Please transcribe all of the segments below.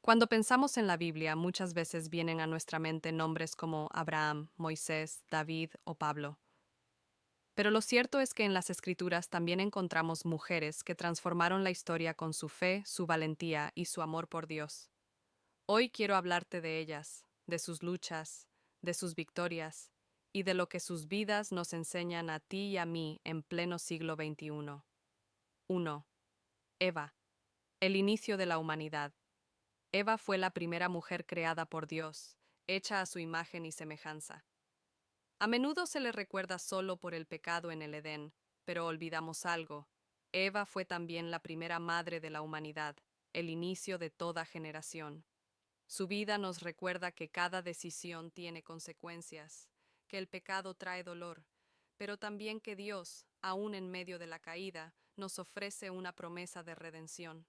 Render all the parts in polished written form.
Cuando pensamos en la Biblia, muchas veces vienen a nuestra mente nombres como Abraham, Moisés, David o Pablo. Pero lo cierto es que en las Escrituras también encontramos mujeres que transformaron la historia con su fe, su valentía y su amor por Dios. Hoy quiero hablarte de ellas, de sus luchas, de sus victorias y de lo que sus vidas nos enseñan a ti y a mí en pleno siglo XXI. 1. Eva, el inicio de la humanidad. Eva fue la primera mujer creada por Dios, hecha a su imagen y semejanza. A menudo se le recuerda solo por el pecado en el Edén, pero olvidamos algo. Eva fue también la primera madre de la humanidad, el inicio de toda generación. Su vida nos recuerda que cada decisión tiene consecuencias, que el pecado trae dolor, pero también que Dios, aun en medio de la caída, nos ofrece una promesa de redención.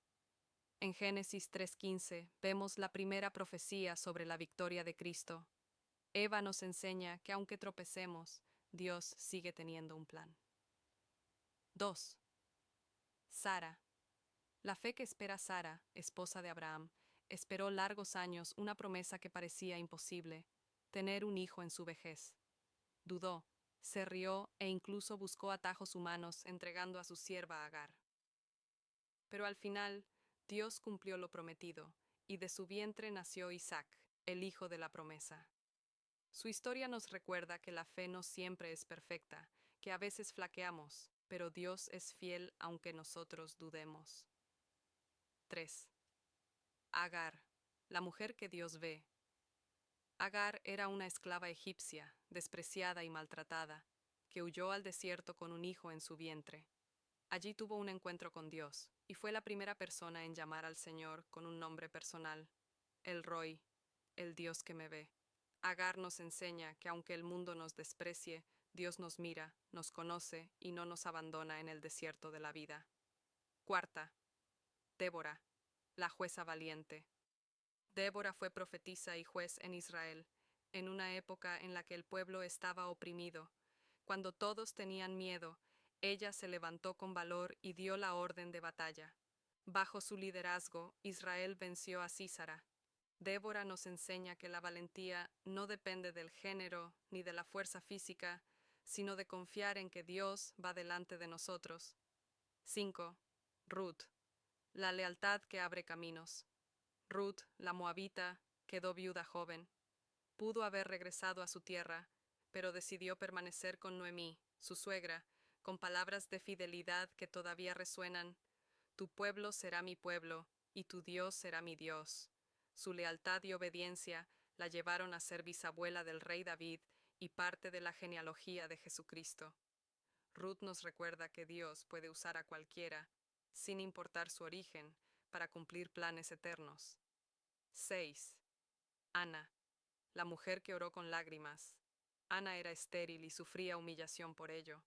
En Génesis 3:15 vemos la primera profecía sobre la victoria de Cristo. Eva nos enseña que aunque tropecemos, Dios sigue teniendo un plan. 2. Sara. La fe que espera Sara, esposa de Abraham, esperó largos años una promesa que parecía imposible, tener un hijo en su vejez. Dudó, se rió e incluso buscó atajos humanos entregando a su sierva Agar. Pero al final, Dios cumplió lo prometido, y de su vientre nació Isaac, el hijo de la promesa. Su historia nos recuerda que la fe no siempre es perfecta, que a veces flaqueamos, pero Dios es fiel aunque nosotros dudemos. 3. Agar, la mujer que Dios ve. Agar era una esclava egipcia, despreciada y maltratada, que huyó al desierto con un hijo en su vientre. Allí tuvo un encuentro con Dios, y fue la primera persona en llamar al Señor con un nombre personal, El Roi, el Dios que me ve. Agar nos enseña que aunque el mundo nos desprecie, Dios nos mira, nos conoce y no nos abandona en el desierto de la vida. Cuarta, Débora, la jueza valiente. Débora fue profetisa y juez en Israel, en una época en la que el pueblo estaba oprimido. Cuando todos tenían miedo, ella se levantó con valor y dio la orden de batalla. Bajo su liderazgo, Israel venció a Sísara. Débora nos enseña que la valentía no depende del género ni de la fuerza física, sino de confiar en que Dios va delante de nosotros. 5. Ruth, la lealtad que abre caminos. Ruth, la moabita, quedó viuda joven. Pudo haber regresado a su tierra, pero decidió permanecer con Noemí, su suegra, con palabras de fidelidad que todavía resuenan: Tu pueblo será mi pueblo, y tu Dios será mi Dios. Su lealtad y obediencia la llevaron a ser bisabuela del rey David y parte de la genealogía de Jesucristo. Ruth nos recuerda que Dios puede usar a cualquiera, sin importar su origen, para cumplir planes eternos. 6. Ana, la mujer que oró con lágrimas. Ana era estéril y sufría humillación por ello,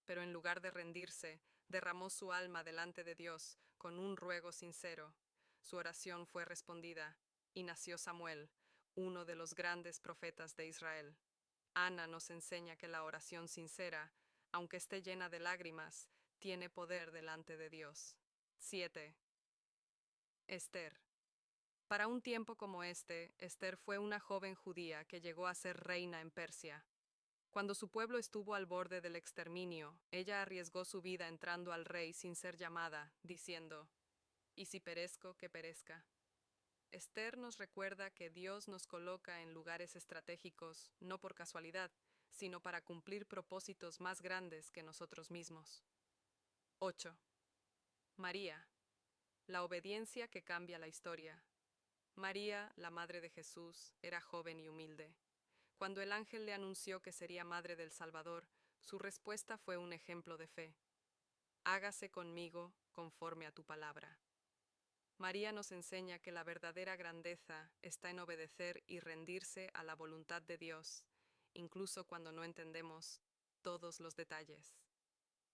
pero en lugar de rendirse, derramó su alma delante de Dios con un ruego sincero. Su oración fue respondida, y nació Samuel, uno de los grandes profetas de Israel. Ana nos enseña que la oración sincera, aunque esté llena de lágrimas, tiene poder delante de Dios. 7. Esther. Para un tiempo como este, Esther fue una joven judía que llegó a ser reina en Persia. Cuando su pueblo estuvo al borde del exterminio, ella arriesgó su vida entrando al rey sin ser llamada, diciendo: «Y si perezco, que perezca». Esther nos recuerda que Dios nos coloca en lugares estratégicos no por casualidad, sino para cumplir propósitos más grandes que nosotros mismos. 8. María, la obediencia que cambia la historia. María, la madre de Jesús, era joven y humilde. Cuando el ángel le anunció que sería madre del Salvador, su respuesta fue un ejemplo de fe: «Hágase conmigo conforme a tu palabra». María nos enseña que la verdadera grandeza está en obedecer y rendirse a la voluntad de Dios, incluso cuando no entendemos todos los detalles.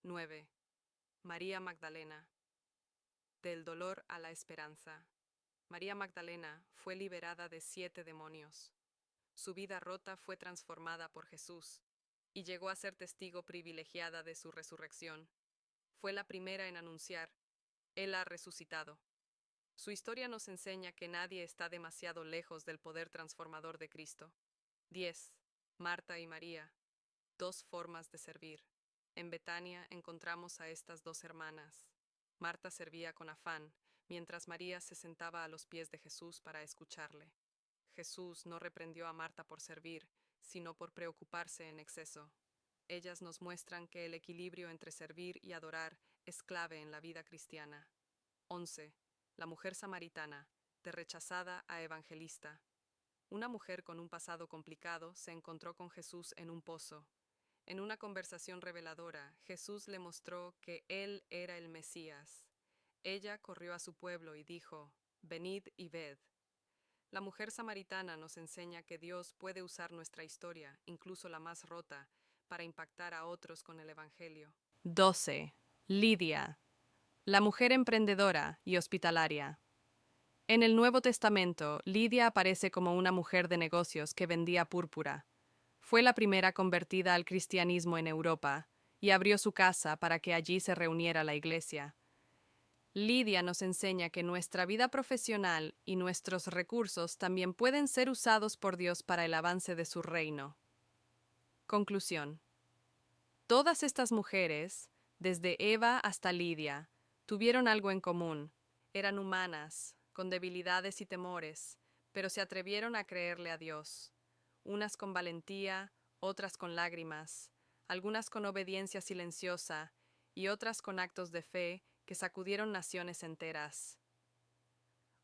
9. María Magdalena. Del dolor a la esperanza. María Magdalena fue liberada de 7 demonios. Su vida rota fue transformada por Jesús y llegó a ser testigo privilegiada de su resurrección. Fue la primera en anunciar: Él ha resucitado. Su historia nos enseña que nadie está demasiado lejos del poder transformador de Cristo. 10. Marta y María. Dos formas de servir. En Betania encontramos a estas dos hermanas. Marta servía con afán, mientras María se sentaba a los pies de Jesús para escucharle. Jesús no reprendió a Marta por servir, sino por preocuparse en exceso. Ellas nos muestran que el equilibrio entre servir y adorar es clave en la vida cristiana. 11. La mujer samaritana, de rechazada a evangelista. Una mujer con un pasado complicado se encontró con Jesús en un pozo. En una conversación reveladora, Jesús le mostró que Él era el Mesías. Ella corrió a su pueblo y dijo, «Venid y ved». La mujer samaritana nos enseña que Dios puede usar nuestra historia, incluso la más rota, para impactar a otros con el Evangelio. 12. Lidia, la mujer emprendedora y hospitalaria. En el Nuevo Testamento, Lidia aparece como una mujer de negocios que vendía púrpura. Fue la primera convertida al cristianismo en Europa y abrió su casa para que allí se reuniera la iglesia. Lidia nos enseña que nuestra vida profesional y nuestros recursos también pueden ser usados por Dios para el avance de su reino. Conclusión. Todas estas mujeres, desde Eva hasta Lidia, tuvieron algo en común. Eran humanas, con debilidades y temores, pero se atrevieron a creerle a Dios. Unas con valentía, otras con lágrimas, algunas con obediencia silenciosa y otras con actos de fe que sacudieron naciones enteras.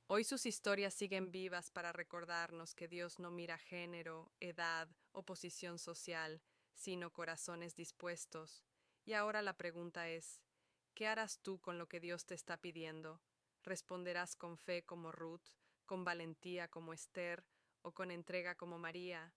Hoy sus historias siguen vivas para recordarnos que Dios no mira género, edad o posición social, sino corazones dispuestos. Y ahora la pregunta es, ¿qué harás tú con lo que Dios te está pidiendo? ¿Responderás con fe como Ruth, con valentía como Esther o con entrega como María?